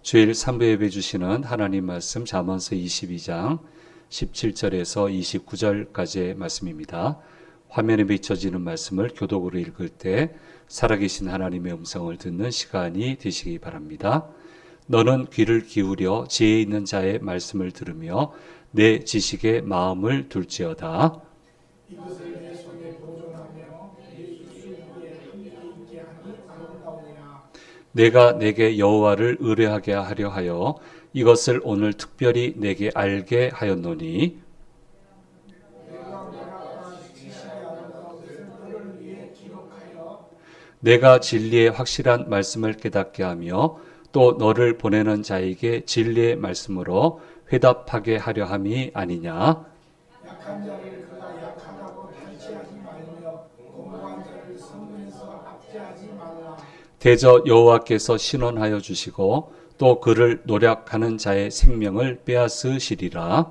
주일 3부 예배 주시는 하나님 말씀 잠언서 22장 17절에서 29절까지의 말씀입니다. 화면에 비춰지는 말씀을 교독으로 읽을 때 살아계신 하나님의 음성을 듣는 시간이 되시기 바랍니다. 너는 귀를 기울여 지혜 있는 자의 말씀을 들으며 내 지식에 마음을 둘지어다. 이것을 내 손에 보존하며 내 입술 위에 함께 있게 하니 아름다우니라. 내가 내게 여호와를 의뢰하게 하려 하여 이것을 오늘 특별히 내게 알게 하였노니 내가 진리의 확실한 말씀을 깨닫게 하며 또 너를 보내는 자에게 진리의 말씀으로 회답하게 하려 함이 아니냐. 약한 자를 그가 약하다고 탈취하지 말며 공고한 자를 성문에서 압제하지 말라. 대저 여호와께서 신원하여 주시고 또 그를 노력하는 자의 생명을 빼앗으시리라.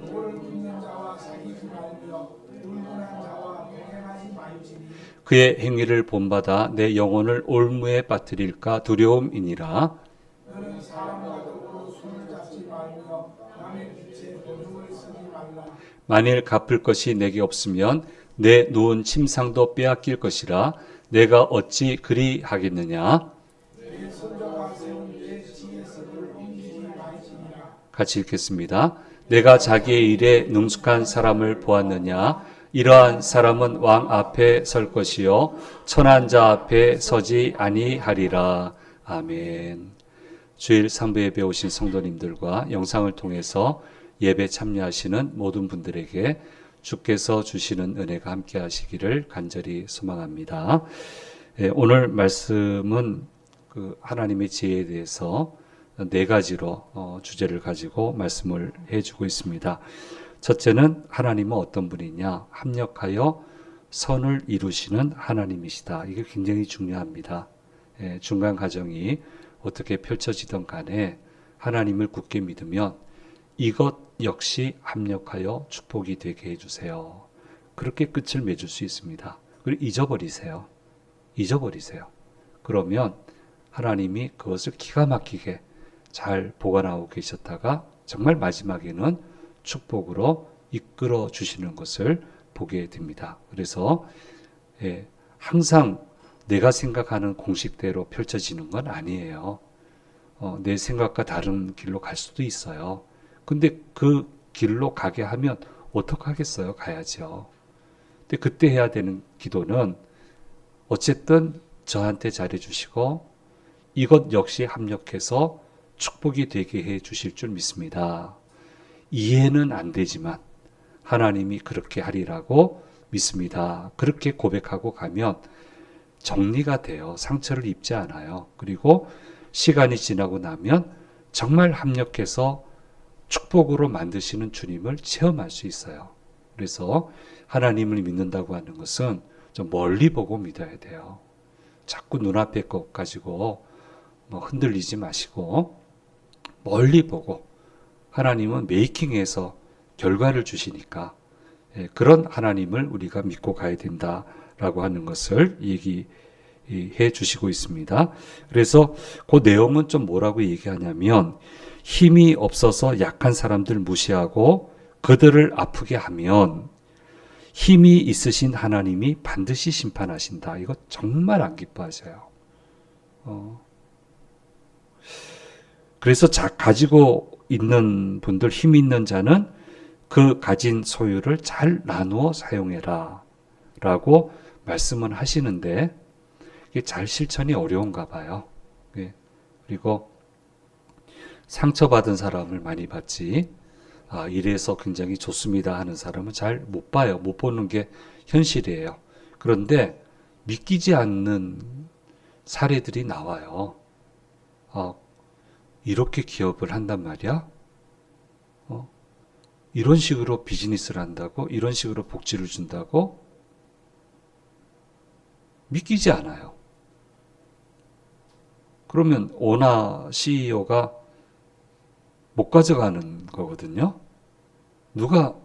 누구를 믿는 자와 사귀지 말며 불문한 자와 동행하지 말지니 그의 행위를 본받아 내 영혼을 올무에 빠뜨릴까 두려움이니라. 너는 사람과 더불어 손을 잡지 말며 남의 빛에 도둑을 쓰지 말라. 만일 갚을 것이 내게 없으면 내 누운 침상도 빼앗길 것이라. 내가 어찌 그리 하겠느냐. 내 손자가 세운 내 지혜석을 옮기지 말지니라. 같이 읽겠습니다. 내가 자기의 일에 능숙한 사람을 보았느냐. 이러한 사람은 왕 앞에 설 것이요 천한 자 앞에 서지 아니하리라. 아멘. 주일 3부 예배 오신 성도님들과 영상을 통해서 예배 참여하시는 모든 분들에게 주께서 주시는 은혜가 함께 하시기를 간절히 소망합니다. 오늘 말씀은 하나님의 지혜에 대해서 네 가지로 주제를 가지고 말씀을 해주고 있습니다. 첫째는 하나님은 어떤 분이냐? 합력하여 선을 이루시는 하나님이시다. 이게 굉장히 중요합니다. 중간 과정이 어떻게 펼쳐지던 간에 하나님을 굳게 믿으면 이것 역시 합력하여 축복이 되게 해주세요. 그렇게 끝을 맺을 수 있습니다. 그리고 잊어버리세요. 그러면 하나님이 그것을 기가 막히게 잘 보관하고 계셨다가 정말 마지막에는 축복으로 이끌어 주시는 것을 보게 됩니다. 그래서 항상 내가 생각하는 공식대로 펼쳐지는 건 아니에요. 내 생각과 다른 길로 갈 수도 있어요. 근데 그 길로 가게 하면 어떡하겠어요? 가야죠. 근데 그때 해야 되는 기도는 어쨌든 저한테 잘해주시고 이것 역시 합력해서 축복이 되게 해 주실 줄 믿습니다. 이해는 안 되지만 하나님이 그렇게 하리라고 믿습니다. 그렇게 고백하고 가면 정리가 돼요. 상처를 입지 않아요. 그리고 시간이 지나고 나면 정말 합력해서 축복으로 만드시는 주님을 체험할 수 있어요. 그래서 하나님을 믿는다고 하는 것은 좀 멀리 보고 믿어야 돼요. 자꾸 눈앞에 것 가지고 흔들리지 마시고 멀리 보고 하나님은 메이킹해서 결과를 주시니까 그런 하나님을 우리가 믿고 가야 된다라고 하는 것을 얘기해 주시고 있습니다. 그래서 그 내용은 좀 뭐라고 얘기하냐면 힘이 없어서 약한 사람들 무시하고 그들을 아프게 하면 힘이 있으신 하나님이 반드시 심판하신다. 이거 정말 안 기뻐하셔요. 그래서 가지고 있는 분들, 힘 있는 자는 그 가진 소유를 잘 나누어 사용해라 라고 말씀은 하시는데 이게 잘 실천이 어려운가 봐요. 그리고 상처받은 사람을 많이 봤지 이래서 굉장히 좋습니다 하는 사람은 잘 못 봐요. 못 보는 게 현실이에요. 그런데 믿기지 않는 사례들이 나와요. 이렇게 기업을 한단 말이야? 이런 식으로 비즈니스를 한다고? 이런 식으로 복지를 준다고? 믿기지 않아요. 그러면 오나 CEO가 못 가져가는 거거든요. 누가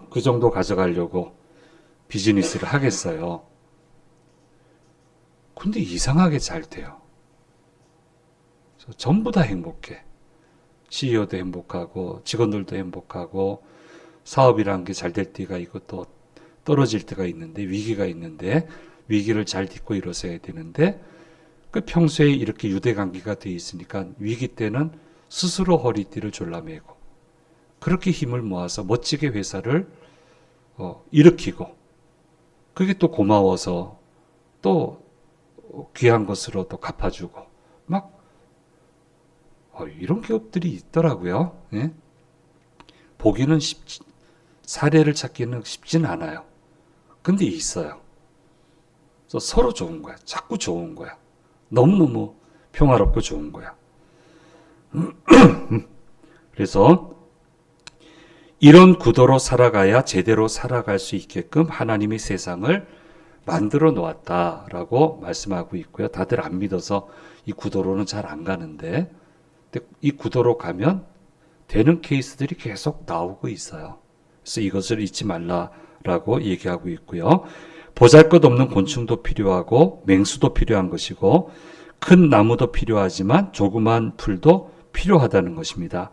그 정도 가져가려고 비즈니스를 하겠어요. 근데 이상하게 잘 돼요. 전부 다 행복해. CEO도 행복하고 직원들도 행복하고 사업이라는 게 잘 될 때가 있고 또 떨어질 때가 있는데 위기가 있는데 위기를 잘 딛고 일어서야 되는데 그 평소에 이렇게 유대관계가 돼 있으니까 위기 때는 스스로 허리띠를 졸라매고 그렇게 힘을 모아서 멋지게 회사를 일으키고 그게 또 고마워서 또 귀한 것으로 또 갚아주고 막 이런 기업들이 있더라고요. 예? 보기는 사례를 찾기는 쉽지는 않아요. 근데 있어요. 그래서 서로 좋은 거야. 자꾸 좋은 거야. 너무너무 평화롭고 좋은 거야. 그래서 이런 구도로 살아가야 제대로 살아갈 수 있게끔 하나님이 세상을 만들어 놓았다라고 말씀하고 있고요. 다들 안 믿어서 이 구도로는 잘 안 가는데 이 구도로 가면 되는 케이스들이 계속 나오고 있어요. 그래서 이것을 잊지 말라라고 얘기하고 있고요. 보잘것없는 곤충도 필요하고 맹수도 필요한 것이고 큰 나무도 필요하지만 조그만 풀도 필요하다는 것입니다.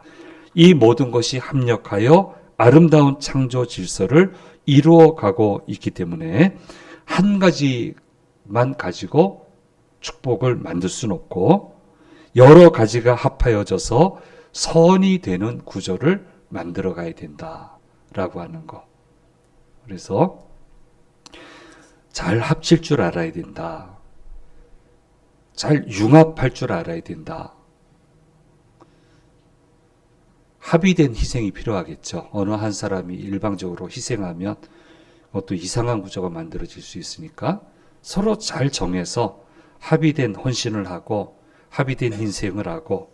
이 모든 것이 합력하여 아름다운 창조 질서를 이루어가고 있기 때문에 한 가지만 가지고 축복을 만들 수는 없고 여러 가지가 합하여져서 선이 되는 구조를 만들어 가야 된다라고 하는 거. 그래서 잘 합칠 줄 알아야 된다. 잘 융합할 줄 알아야 된다. 합의된 희생이 필요하겠죠. 어느 한 사람이 일방적으로 희생하면 또 이상한 구조가 만들어질 수 있으니까 서로 잘 정해서 합의된 헌신을 하고 합의된 희생을 하고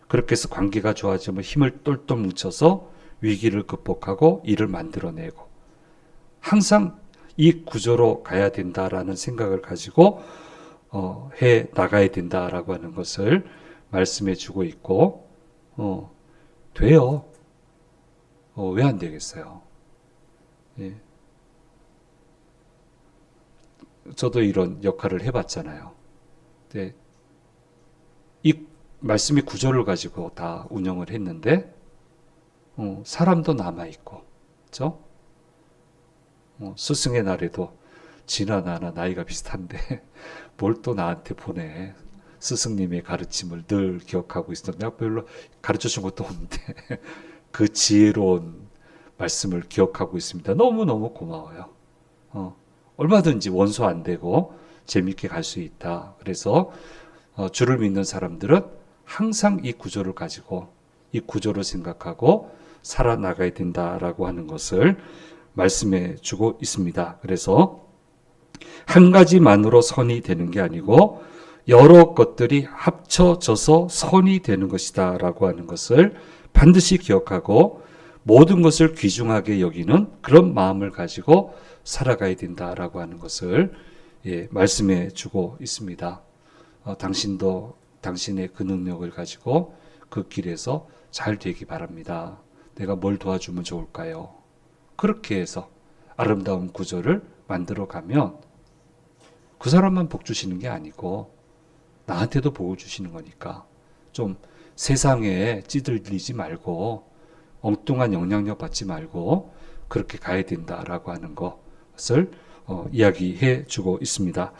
그렇게 해서 관계가 좋아지면 힘을 똘똘 뭉쳐서 위기를 극복하고 일을 만들어내고 항상 이 구조로 가야 된다라는 생각을 가지고 해 나가야 된다라고 하는 것을 말씀해 주고 있고 돼요. 왜 안 되겠어요? 예. 저도 이런 역할을 해봤잖아요. 네. 이 말씀의 구조를 가지고 다 운영을 했는데 사람도 남아있고 그렇죠? 스승의 날에도 지나 나나 나이가 비슷한데 뭘 또 나한테 보내. 스승님의 가르침을 늘 기억하고 있어. 내가 별로 가르쳐준 것도 없는데 그 지혜로운 말씀을 기억하고 있습니다. 너무너무 고마워요. 얼마든지 원수 안 되고 재밌게 갈 수 있다. 그래서 주를 믿는 사람들은 항상 이 구조를 가지고 이 구조를 생각하고 살아나가야 된다라고 하는 것을 말씀해 주고 있습니다. 그래서 한 가지만으로 선이 되는 게 아니고 여러 것들이 합쳐져서 선이 되는 것이다 라고 하는 것을 반드시 기억하고 모든 것을 귀중하게 여기는 그런 마음을 가지고 살아가야 된다라고 하는 것을 말씀해 주고 있습니다. 당신도 당신의 그 능력을 가지고 그 길에서 잘 되기 바랍니다. 내가 뭘 도와주면 좋을까요? 그렇게 해서 아름다운 구조를 만들어 가면 그 사람만 복 주시는 게 아니고 나한테도 복을 주시는 거니까 좀 세상에 찌들리지 말고 엉뚱한 영향력 받지 말고 그렇게 가야 된다라고 하는 것을 이야기해 주고 있습니다.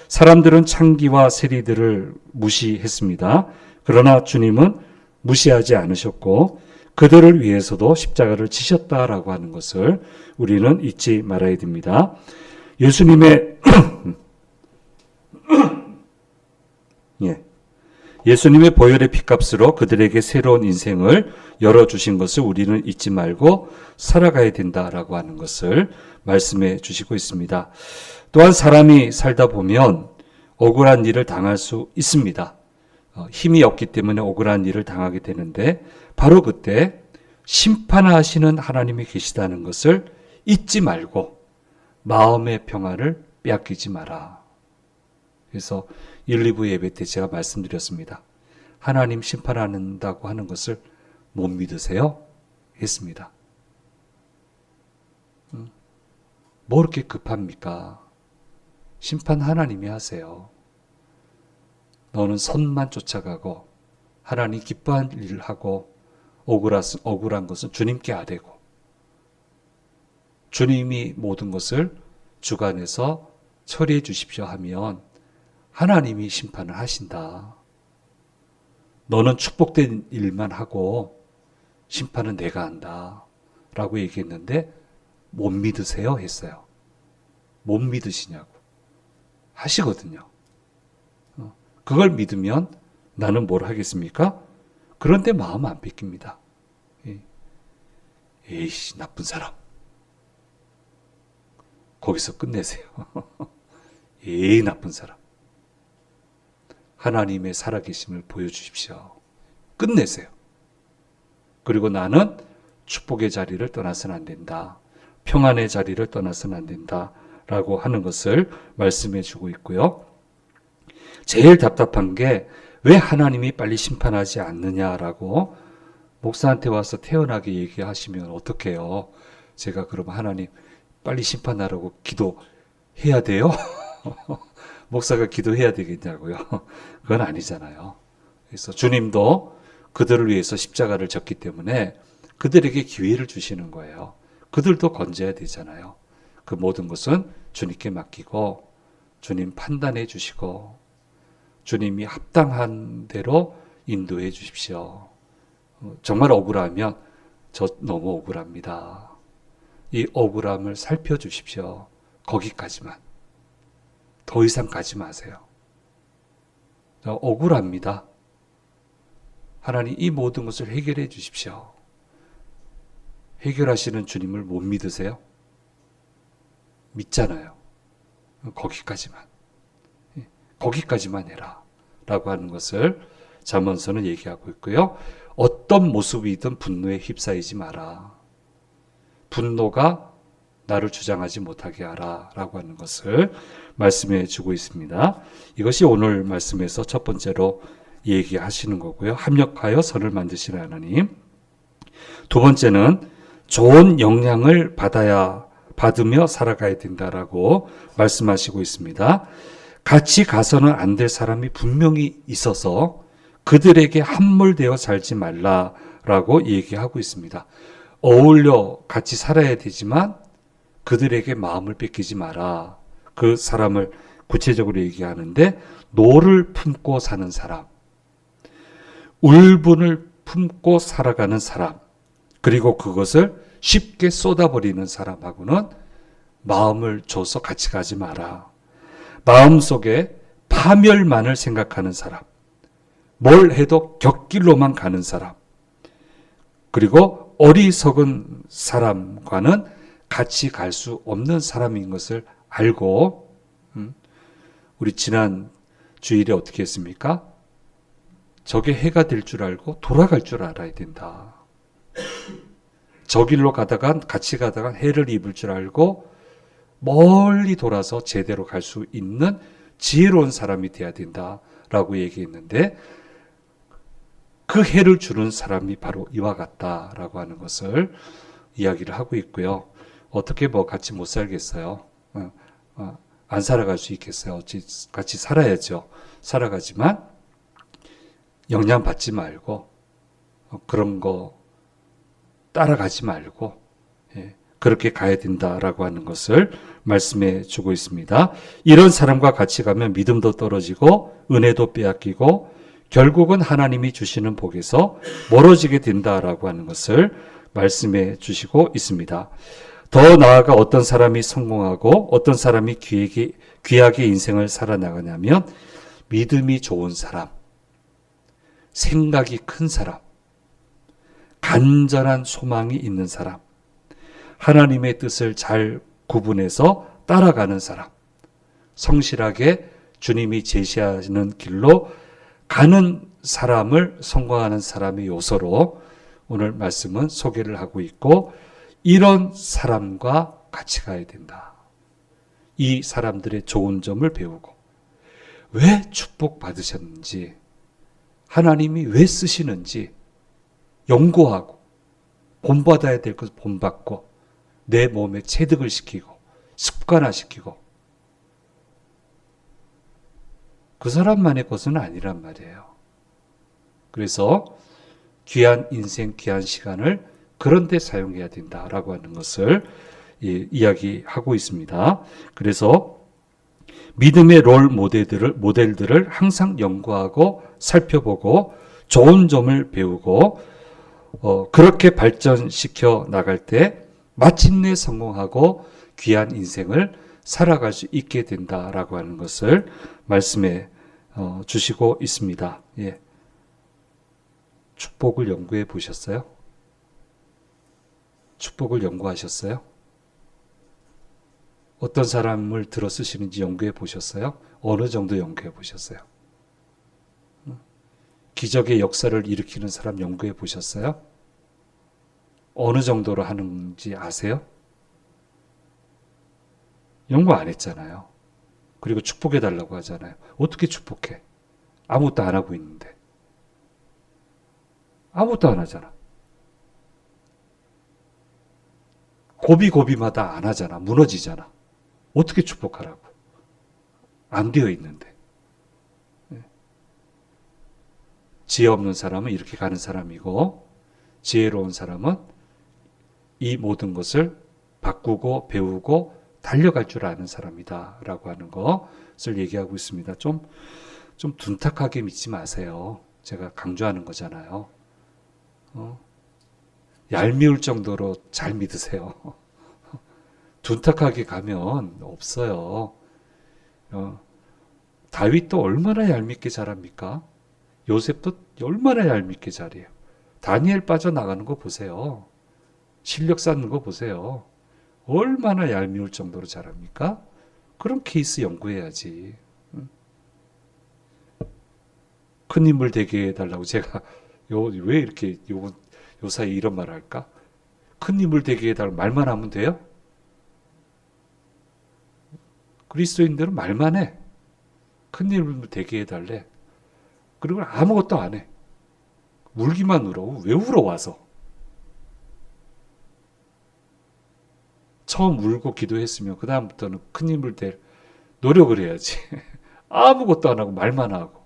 사람들은 창기와 세리들을 무시했습니다. 그러나 주님은 무시하지 않으셨고 그들을 위해서도 십자가를 지셨다라고 하는 것을 우리는 잊지 말아야 됩니다. 예수님의 보혈의 피값으로 그들에게 새로운 인생을 열어주신 것을 우리는 잊지 말고 살아가야 된다라고 하는 것을 말씀해 주시고 있습니다. 또한 사람이 살다 보면 억울한 일을 당할 수 있습니다. 힘이 없기 때문에 억울한 일을 당하게 되는데 바로 그때 심판하시는 하나님이 계시다는 것을 잊지 말고 마음의 평화를 빼앗기지 마라. 그래서 1, 2부 예배 때 제가 말씀드렸습니다. 하나님 심판한다고 하는 것을 못 믿으세요? 했습니다. 뭐 그렇게 급합니까? 심판 하나님이 하세요. 너는 선만 쫓아가고 하나님 기뻐한 일을 하고 억울한 것은 주님께 아뢰고 주님이 모든 것을 주관해서 처리해 주십시오 하면 하나님이 심판을 하신다. 너는 축복된 일만 하고 심판은 내가 한다. 라고 얘기했는데 못 믿으세요? 했어요. 못 믿으시냐고. 하시거든요. 그걸 믿으면 나는 뭘 하겠습니까? 그런데 마음 안 뺏깁니다. 에이씨, 나쁜 사람. 거기서 끝내세요. 에이, 나쁜 사람. 하나님의 살아계심을 보여주십시오. 끝내세요. 그리고 나는 축복의 자리를 떠나서는 안 된다. 평안의 자리를 떠나서는 안 된다. 라고 하는 것을 말씀해 주고 있고요. 제일 답답한 게 왜 하나님이 빨리 심판하지 않느냐라고 목사한테 와서 태연하게 얘기하시면 어떡해요? 제가 그러면 하나님 빨리 심판하라고 기도해야 돼요? 목사가 기도해야 되겠냐고요? 그건 아니잖아요. 그래서 주님도 그들을 위해서 십자가를 졌기 때문에 그들에게 기회를 주시는 거예요. 그들도 건져야 되잖아요. 그 모든 것은 주님께 맡기고 주님 판단해 주시고 주님이 합당한 대로 인도해 주십시오. 정말 억울하면 저 너무 억울합니다. 이 억울함을 살펴주십시오. 거기까지만. 더 이상 가지 마세요. 저 억울합니다. 하나님 이 모든 것을 해결해 주십시오. 해결하시는 주님을 못 믿으세요? 믿잖아요. 거기까지만. 거기까지만 해라. 라고 하는 것을 잠언서는 얘기하고 있고요. 어떤 모습이든 분노에 휩싸이지 마라. 분노가 나를 주장하지 못하게 하라. 라고 하는 것을 말씀해 주고 있습니다. 이것이 오늘 말씀에서 첫 번째로 얘기하시는 거고요. 합력하여 선을 만드시는 하나님. 두 번째는 좋은 영향을 받으며 살아가야 된다라고 말씀하시고 있습니다. 같이 가서는 안 될 사람이 분명히 있어서 그들에게 함몰되어 살지 말라라고 얘기하고 있습니다. 어울려 같이 살아야 되지만 그들에게 마음을 뺏기지 마라. 그 사람을 구체적으로 얘기하는데 노를 품고 사는 사람, 울분을 품고 살아가는 사람, 그리고 그것을 쉽게 쏟아버리는 사람하고는 마음을 줘서 같이 가지 마라. 마음속에 파멸만을 생각하는 사람, 뭘 해도 곁길로만 가는 사람, 그리고 어리석은 사람과는 같이 갈 수 없는 사람인 것을 알고 우리 지난 주일에 어떻게 했습니까? 저게 해가 될 줄 알고 돌아갈 줄 알아야 된다. 저 길로 가다간 같이 가다간 해를 입을 줄 알고 멀리 돌아서 제대로 갈 수 있는 지혜로운 사람이 돼야 된다라고 얘기했는데 그 해를 주는 사람이 바로 이와 같다라고 하는 것을 이야기를 하고 있고요. 어떻게 같이 못 살겠어요? 안 살아갈 수 있겠어요? 같이 살아야죠. 살아가지만 영향받지 말고 그런 거 따라가지 말고 그렇게 가야 된다라고 하는 것을 말씀해 주고 있습니다. 이런 사람과 같이 가면 믿음도 떨어지고 은혜도 빼앗기고 결국은 하나님이 주시는 복에서 멀어지게 된다라고 하는 것을 말씀해 주시고 있습니다. 더 나아가 어떤 사람이 성공하고 어떤 사람이 귀하게 인생을 살아나가냐면 믿음이 좋은 사람, 생각이 큰 사람, 간절한 소망이 있는 사람, 하나님의 뜻을 잘 구분해서 따라가는 사람, 성실하게 주님이 제시하시는 길로 가는 사람을 성공하는 사람의 요소로 오늘 말씀은 소개를 하고 있고 이런 사람과 같이 가야 된다. 이 사람들의 좋은 점을 배우고 왜 축복받으셨는지 하나님이 왜 쓰시는지 연구하고 본받아야 될 것을 본받고 내 몸에 체득을 시키고 습관화시키고 그 사람만의 것은 아니란 말이에요. 그래서 귀한 인생, 귀한 시간을 그런 데 사용해야 된다라고 하는 것을 이야기하고 있습니다. 그래서 믿음의 롤 모델들을 항상 연구하고 살펴보고 좋은 점을 배우고 그렇게 발전시켜 나갈 때 마침내 성공하고 귀한 인생을 살아갈 수 있게 된다라고 하는 것을 말씀해 주시고 있습니다. 예. 축복을 연구해 보셨어요? 축복을 연구하셨어요? 어떤 사람을 들어 쓰시는지 연구해 보셨어요? 어느 정도 연구해 보셨어요? 기적의 역사를 일으키는 사람 연구해 보셨어요? 어느 정도로 하는지 아세요? 연구 안 했잖아요. 그리고 축복해 달라고 하잖아요. 어떻게 축복해? 아무것도 안 하고 있는데. 아무것도 안 하잖아. 고비고비마다 안 하잖아. 무너지잖아. 어떻게 축복하라고? 안 되어 있는데. 지혜 없는 사람은 이렇게 가는 사람이고, 지혜로운 사람은 이 모든 것을 바꾸고 배우고 달려갈 줄 아는 사람이다 라고 하는 것을 얘기하고 있습니다. 좀 둔탁하게 믿지 마세요. 제가 강조하는 거잖아요. 얄미울 정도로 잘 믿으세요. 둔탁하게 가면 없어요. 다윗도 얼마나 얄밉게 자랍니까? 요셉도 얼마나 얄밉게 자래요. 다니엘 빠져나가는 거 보세요. 실력 쌓는 거 보세요. 얼마나 얄미울 정도로 자랍니까? 그런 케이스 연구해야지. 큰 인물 되게 해달라고 제가 왜 이렇게 요 사이 이런 말을 할까? 큰 인물 되게 해달라고 말만 하면 돼요? 그리스도인들은 말만 해. 큰 인물 되게 해달래. 그리고 아무것도 안 해. 울기만 울어. 왜 울어 와서? 처음 울고 기도했으면 그 다음부터는 큰 인물 될 노력을 해야지. 아무것도 안 하고 말만 하고.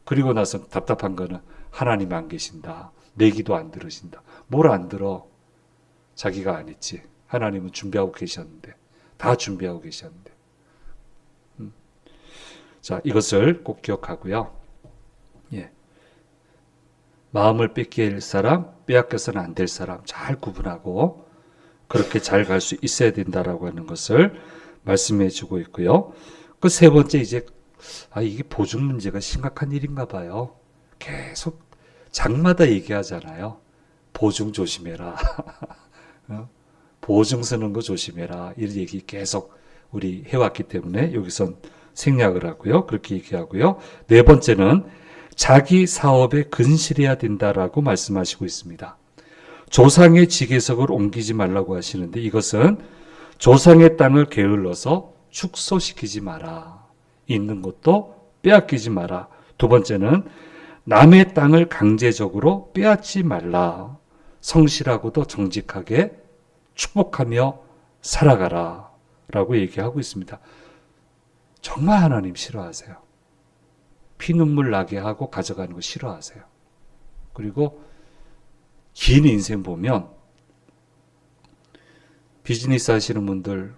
그리고 나서 답답한 거는 하나님 안 계신다. 내 기도 안 들으신다. 뭘 안 들어? 자기가 안 했지. 하나님은 준비하고 계셨는데. 다 준비하고 계셨는데. 자, 이것을 꼭 기억하고요. 예. 마음을 뺏길 사람, 빼앗겨서는 안 될 사람 잘 구분하고 그렇게 잘 갈 수 있어야 된다라고 하는 것을 말씀해 주고 있고요. 그 세 번째 이제 이게 보증 문제가 심각한 일인가 봐요. 계속 장마다 얘기하잖아요. 보증 조심해라. 보증 쓰는 거 조심해라. 이런 얘기 계속 우리 해왔기 때문에 여기선 생략을 하고요. 그렇게 얘기하고요. 네 번째는 자기 사업에 근실해야 된다라고 말씀하시고 있습니다. 조상의 지계석을 옮기지 말라고 하시는데 이것은 조상의 땅을 게을러서 축소시키지 마라. 있는 것도 빼앗기지 마라. 두 번째는 남의 땅을 강제적으로 빼앗지 말라. 성실하고도 정직하게 축복하며 살아가라. 라고 얘기하고 있습니다. 정말 하나님 싫어하세요. 피눈물 나게 하고 가져가는 거 싫어하세요. 그리고 긴 인생 보면 비즈니스 하시는 분들,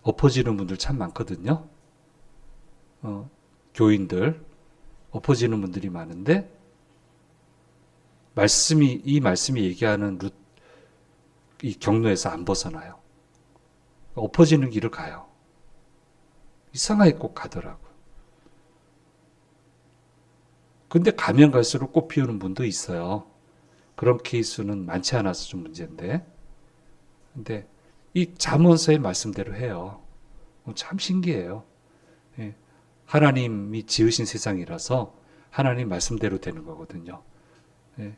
엎어지는 분들 참 많거든요. 교인들, 엎어지는 분들이 많은데, 이 말씀이 얘기하는 이 경로에서 안 벗어나요. 엎어지는 길을 가요. 이상하게 꼭 가더라고. 근데 가면 갈수록 꽃 피우는 분도 있어요. 그런 케이스는 많지 않아서 좀 문제인데. 근데 이 잠언서의 말씀대로 해요. 참 신기해요. 예. 하나님이 지으신 세상이라서 하나님 말씀대로 되는 거거든요. 예.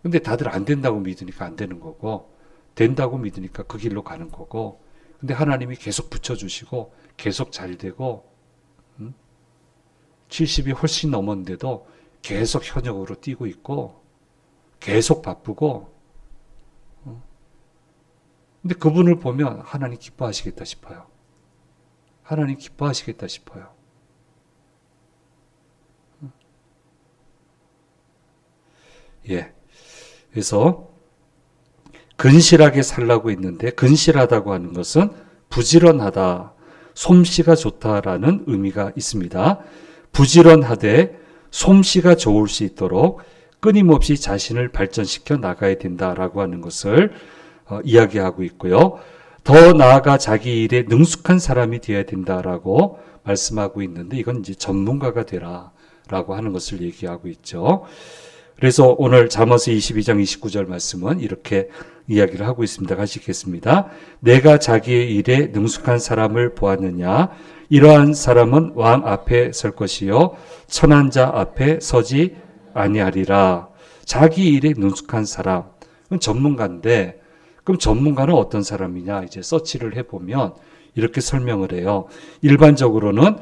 근데 다들 안 된다고 믿으니까 안 되는 거고, 된다고 믿으니까 그 길로 가는 거고, 근데 하나님이 계속 붙여주시고, 계속 잘 되고, 70이 훨씬 넘었는데도 계속 현역으로 뛰고 있고, 계속 바쁘고, 근데 그분을 보면 하나님 기뻐하시겠다 싶어요. 하나님 기뻐하시겠다 싶어요. 예. 그래서 근실하게 살라고 했는데 근실하다고 하는 것은 부지런하다, 솜씨가 좋다라는 의미가 있습니다. 부지런하되 솜씨가 좋을 수 있도록 끊임없이 자신을 발전시켜 나가야 된다라고 하는 것을 이야기하고 있고요. 더 나아가 자기 일에 능숙한 사람이 되어야 된다라고 말씀하고 있는데 이건 이제 전문가가 되라라고 하는 것을 얘기하고 있죠. 그래서 오늘 잠언서 22장 29절 말씀은 이렇게 이야기를 하고 있습니다. 같이 읽겠습니다. 내가 자기의 일에 능숙한 사람을 보았느냐? 이러한 사람은 왕 앞에 설 것이요 천한 자 앞에 서지 아니하리라. 자기 일에 능숙한 사람은 전문가인데, 그럼 전문가는 어떤 사람이냐? 이제 서치를 해보면 이렇게 설명을 해요. 일반적으로는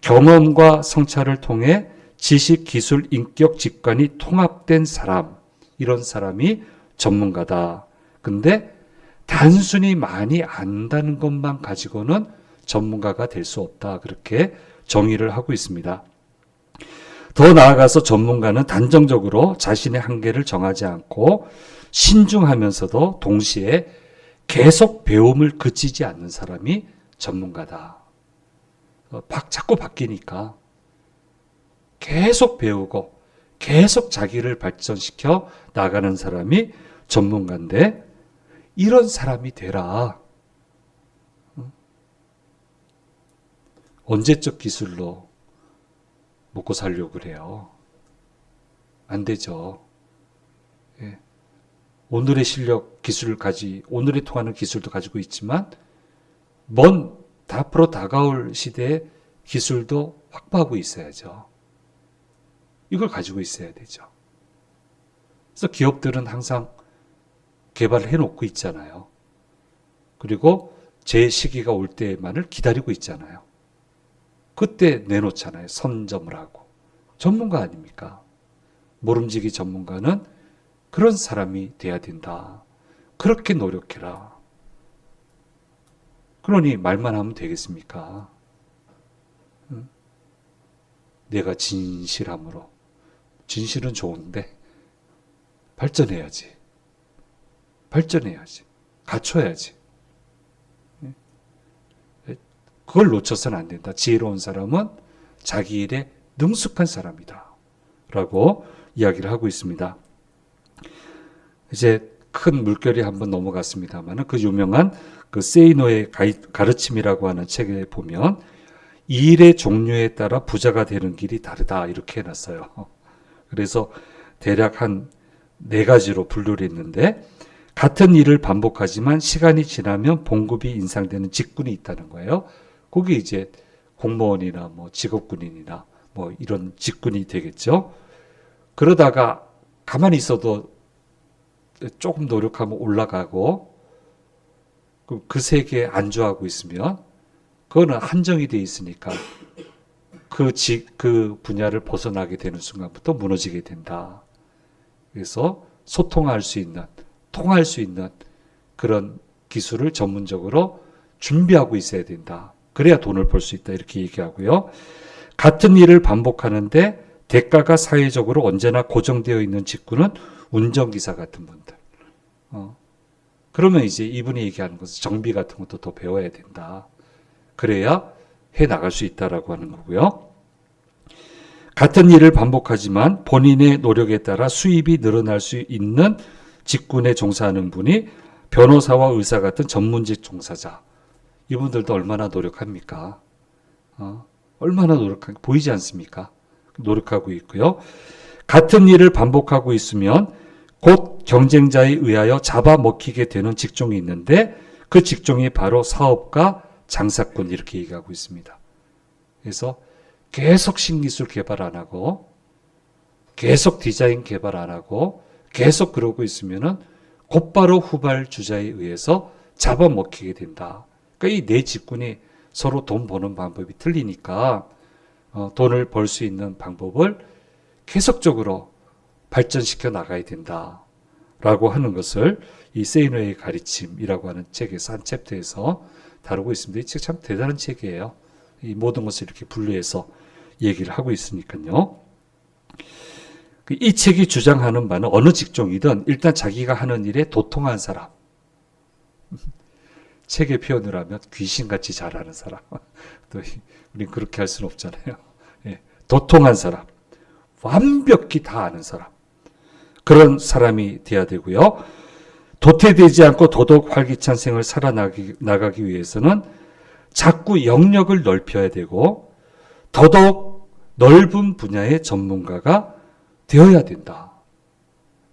경험과 성찰을 통해 지식, 기술, 인격, 직관이 통합된 사람, 이런 사람이 전문가다. 근데 단순히 많이 안다는 것만 가지고는 전문가가 될 수 없다. 그렇게 정의를 하고 있습니다. 더 나아가서 전문가는 단정적으로 자신의 한계를 정하지 않고 신중하면서도 동시에 계속 배움을 그치지 않는 사람이 전문가다. 자꾸 바뀌니까 계속 배우고 계속 자기를 발전시켜 나가는 사람이 전문가인데 이런 사람이 되라. 언제적 기술로 먹고 살려고 그래요? 안 되죠. 예. 오늘의 실력, 기술을 오늘에 통하는 기술도 가지고 있지만 앞으로 다가올 시대의 기술도 확보하고 있어야죠. 이걸 가지고 있어야 되죠. 그래서 기업들은 항상 개발해 놓고 있잖아요. 그리고 제 시기가 올 때만을 기다리고 있잖아요. 그때 내놓잖아요. 선점을 하고. 전문가 아닙니까? 모름지기 전문가는 그런 사람이 돼야 된다. 그렇게 노력해라. 그러니 말만 하면 되겠습니까? 내가 진실함으로. 진실은 좋은데 발전해야지. 갖춰야지. 그걸 놓쳐서는 안 된다. 지혜로운 사람은 자기 일에 능숙한 사람이다. 라고 이야기를 하고 있습니다. 이제 큰 물결이 한번 넘어갔습니다만 그 유명한 그 세이노의 가르침이라고 하는 책에 보면 이 일의 종류에 따라 부자가 되는 길이 다르다. 이렇게 해놨어요. 그래서 대략 한 4가지로 분류를 했는데 같은 일을 반복하지만 시간이 지나면 봉급이 인상되는 직군이 있다는 거예요. 그게 이제 공무원이나 뭐 직업군인이나 뭐 이런 직군이 되겠죠. 그러다가 가만히 있어도 조금 노력하면 올라가고 그 세계에 안주하고 있으면 그거는 한정이 돼 있으니까 그 분야를 벗어나게 되는 순간부터 무너지게 된다. 그래서 소통할 수 있는, 통할 수 있는 그런 기술을 전문적으로 준비하고 있어야 된다. 그래야 돈을 벌 수 있다. 이렇게 얘기하고요. 같은 일을 반복하는데 대가가 사회적으로 언제나 고정되어 있는 직군은 운전기사 같은 분들. 그러면 이제 이분이 얘기하는 것은 정비 같은 것도 더 배워야 된다. 그래야 해 나갈 수 있다라고 하는 거고요. 같은 일을 반복하지만 본인의 노력에 따라 수입이 늘어날 수 있는 직군에 종사하는 분이 변호사와 의사 같은 전문직 종사자. 이분들도 얼마나 노력합니까? 얼마나 보이지 않습니까? 노력하고 있고요. 같은 일을 반복하고 있으면 곧 경쟁자에 의하여 잡아먹히게 되는 직종이 있는데 그 직종이 바로 사업가, 장사꾼 이렇게 얘기하고 있습니다. 그래서 계속 신기술 개발 안 하고 계속 디자인 개발 안 하고 계속 그러고 있으면은 곧바로 후발주자에 의해서 잡아먹히게 된다. 그러니까 이 네 직군이 서로 돈 버는 방법이 틀리니까 돈을 벌 수 있는 방법을 계속적으로 발전시켜 나가야 된다라고 하는 것을 이 세이노의 가르침이라고 하는 책에서 한 챕터에서 다루고 있습니다. 이 책 참 대단한 책이에요. 이 모든 것을 이렇게 분류해서 얘기를 하고 있으니까요. 이 책이 주장하는 바는 어느 직종이든 일단 자기가 하는 일에 도통한 사람. 책의 표현을 하면 귀신같이 잘하는 사람. 또 우린 그렇게 할 수는 없잖아요. 예, 도통한 사람. 완벽히 다 아는 사람. 그런 사람이 돼야 되고요. 도태되지 않고 도덕 활기찬 생을 살아나가기 위해서는 자꾸 영역을 넓혀야 되고 더더욱 넓은 분야의 전문가가 되어야 된다.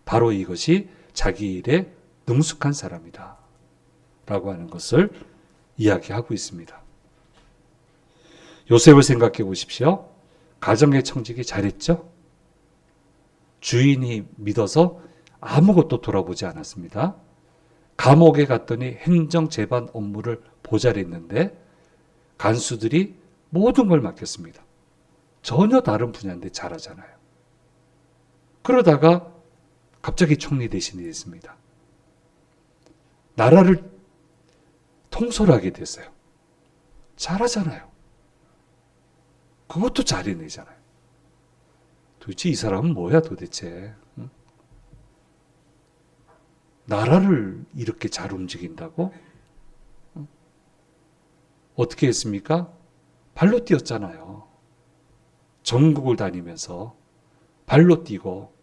바로 이것이 자기 일에 능숙한 사람이다. 라고 하는 것을 이야기하고 있습니다. 요셉을 생각해 보십시오. 가정의 청지기 잘했죠? 주인이 믿어서 아무것도 돌아보지 않았습니다. 감옥에 갔더니 행정 재반 업무를 보잘했는데 간수들이 모든 걸 맡겼습니다. 전혀 다른 분야인데 잘하잖아요. 그러다가 갑자기 총리 대신이 됐습니다. 나라를 통솔하게 됐어요. 잘하잖아요. 그것도 잘해내잖아요. 도대체 이 사람은 뭐야 도대체. 응? 나라를 이렇게 잘 움직인다고? 응? 어떻게 했습니까? 발로 뛰었잖아요. 전국을 다니면서 발로 뛰고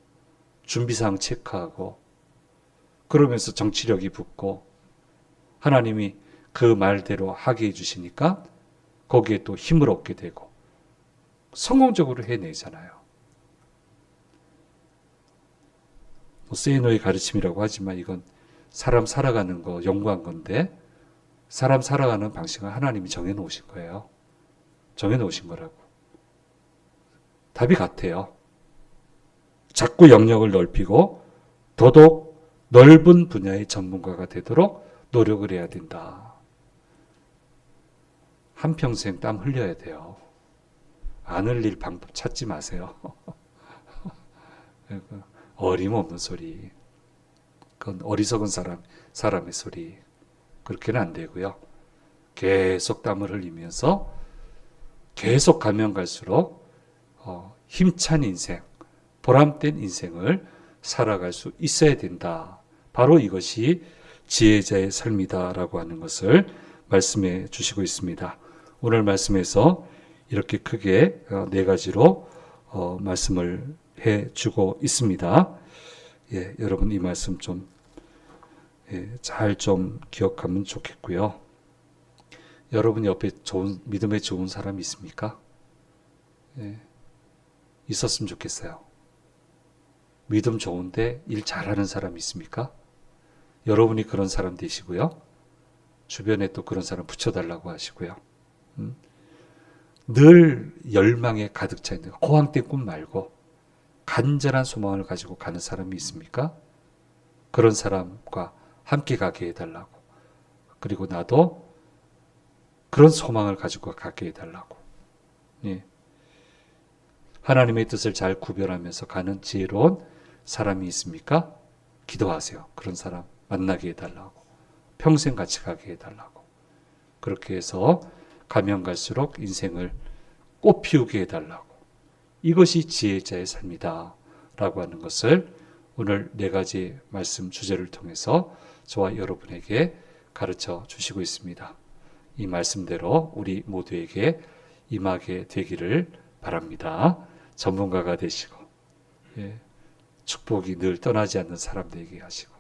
준비사항 체크하고 그러면서 정치력이 붙고 하나님이 그 말대로 하게 해주시니까 거기에 또 힘을 얻게 되고 성공적으로 해내잖아요. 세이노의 가르침이라고 하지만 이건 사람 살아가는 거 연구한 건데 사람 살아가는 방식은 하나님이 정해놓으신 거예요. 정해놓으신 거라고. 답이 같아요. 자꾸 영역을 넓히고 더더욱 넓은 분야의 전문가가 되도록 노력을 해야 된다. 한평생 땀 흘려야 돼요. 안 흘릴 방법 찾지 마세요. 어림없는 소리. 그건 어리석은 사람의 소리. 그렇게는 안 되고요. 계속 땀을 흘리면서 계속 가면 갈수록 힘찬 인생, 보람된 인생을 살아갈 수 있어야 된다. 바로 이것이 지혜자의 삶이다라고 하는 것을 말씀해 주시고 있습니다. 오늘 말씀에서 이렇게 크게 네 가지로 말씀을 해주고 있습니다. 예, 여러분 이 말씀 좀 잘 좀 기억하면 좋겠고요. 여러분 옆에 믿음에 좋은 사람이 있습니까? 예, 있었으면 좋겠어요. 믿음 좋은데 일 잘하는 사람이 있습니까? 여러분이 그런 사람 되시고요. 주변에 또 그런 사람 붙여달라고 하시고요. 늘 열망에 가득 차 있는 허황된 꿈 말고 간절한 소망을 가지고 가는 사람이 있습니까? 그런 사람과 함께 가게 해달라고. 그리고 나도 그런 소망을 가지고 가게 해달라고. 예. 하나님의 뜻을 잘 구별하면서 가는 지혜로운 사람이 있습니까? 기도하세요. 그런 사람 만나게 해달라고. 평생 같이 가게 해달라고. 그렇게 해서 가면 갈수록 인생을 꽃피우게 해달라고. 이것이 지혜자의 삶이다 라고 하는 것을 오늘 네 가지 말씀 주제를 통해서 저와 여러분에게 가르쳐 주시고 있습니다. 이 말씀대로 우리 모두에게 임하게 되기를 바랍니다. 전문가가 되시고 축복이 늘 떠나지 않는 사람 되게 하시고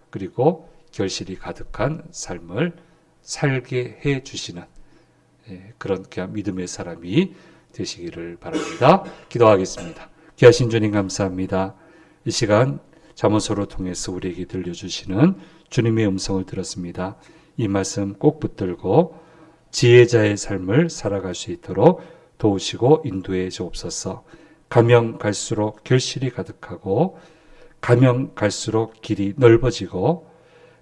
그리고 결실이 가득한 삶을 살게 해 주시는 그런 귀한 믿음의 사람이 되시기를 바랍니다. 기도하겠습니다. 귀하신 주님 감사합니다. 이 시간 잠언서를 통해서 우리에게 들려주시는 주님의 음성을 들었습니다. 이 말씀 꼭 붙들고 지혜자의 삶을 살아갈 수 있도록 도우시고 인도해 주옵소서. 가면 갈수록 결실이 가득하고 가면 갈수록 길이 넓어지고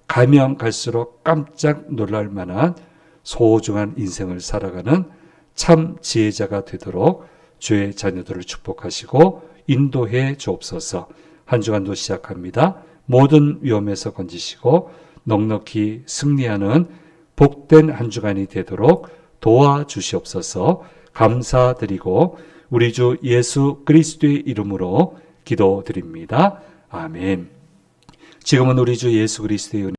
가면 갈수록 깜짝 놀랄 만한 소중한 인생을 살아가는 참 지혜자가 되도록 주의 자녀들을 축복하시고 인도해 주옵소서. 한 주간도 시작합니다. 모든 위험에서 건지시고 넉넉히 승리하는 복된 한 주간이 되도록 도와주시옵소서. 감사드리고 우리 주 예수 그리스도의 이름으로 기도드립니다. 아멘. 지금은 우리 주 예수 그리스도의 은혜